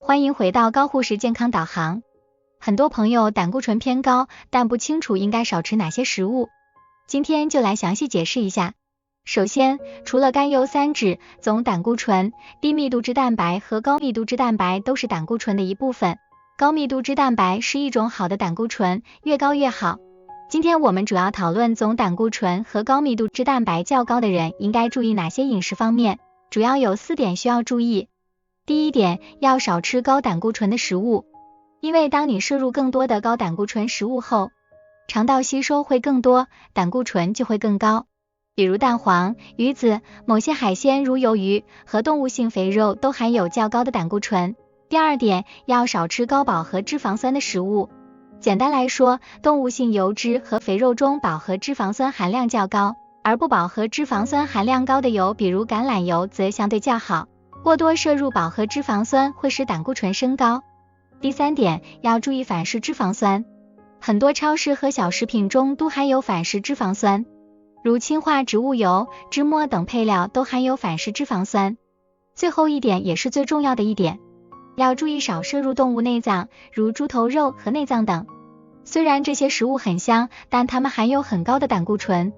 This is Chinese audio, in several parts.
欢迎回到高护士健康导航。很多朋友胆固醇偏高，但不清楚应该少吃哪些食物。今天就来详细解释一下。首先，除了甘油三酯，总胆固醇、低密度脂蛋白和高密度脂蛋白都是胆固醇的一部分。高密度脂蛋白是一种好的胆固醇，越高越好。今天我们主要讨论总胆固醇和高密度脂蛋白较高的人应该注意哪些饮食方面，主要有4点需要注意。第一点，要少吃高胆固醇的食物，因为当你摄入更多的高胆固醇食物后，肠道吸收会更多，胆固醇就会更高。比如蛋黄、鱼子、某些海鲜如鱿鱼和动物性肥肉都含有较高的胆固醇。第二点，要少吃高饱和脂肪酸的食物。简单来说，动物性油脂和肥肉中饱和脂肪酸含量较高，而不饱和脂肪酸含量高的油，比如橄榄油则相对较好。过多摄入饱和脂肪酸会使胆固醇升高。第三点，要注意反式脂肪酸。很多超市和小食品中都含有反式脂肪酸，如氢化植物油、芝末等配料都含有反式脂肪酸。最后一点也是最重要的一点，要注意少摄入动物内脏，如猪头肉和内脏等。虽然这些食物很香，但它们含有很高的胆固醇，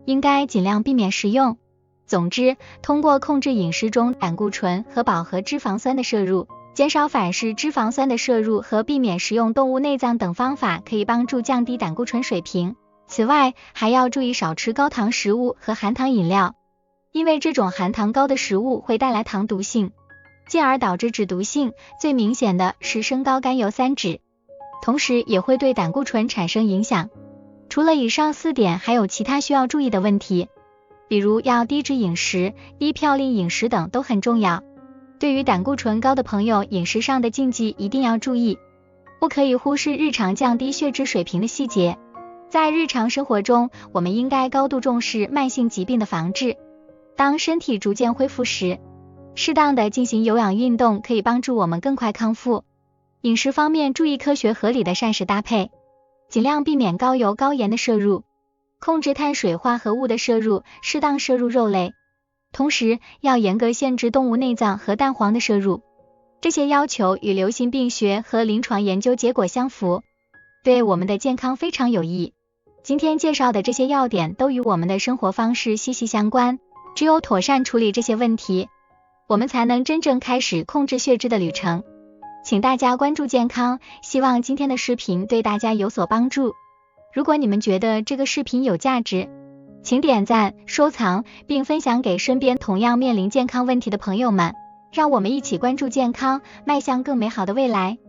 应该尽量避免食用。总之，通过控制饮食中胆固醇和饱和脂肪酸的摄入，减少反式脂肪酸的摄入和避免食用动物内脏等方法，可以帮助降低胆固醇水平。此外，还要注意少吃高糖食物和含糖饮料，因为这种含糖高的食物会带来糖毒性，进而导致脂毒性。最明显的是升高甘油三酯，同时也会对胆固醇产生影响。除了以上4点，还有其他需要注意的问题，比如要低脂饮食、低嘌呤饮食等都很重要。对于胆固醇高的朋友，饮食上的禁忌一定要注意，不可以忽视日常降低血脂水平的细节。在日常生活中，我们应该高度重视慢性疾病的防治。当身体逐渐恢复时，适当的进行有氧运动可以帮助我们更快康复。饮食方面，注意科学合理的膳食搭配，尽量避免高油高盐的摄入，控制碳水化合物的摄入，适当摄入肉类，同时要严格限制动物内脏和蛋黄的摄入。这些要求与流行病学和临床研究结果相符，对我们的健康非常有益。今天介绍的这些要点都与我们的生活方式息息相关，只有妥善处理这些问题，我们才能真正开始控制血脂的旅程。请大家关注健康，希望今天的视频对大家有所帮助。如果你们觉得这个视频有价值，请点赞、收藏，并分享给身边同样面临健康问题的朋友们，让我们一起关注健康，迈向更美好的未来。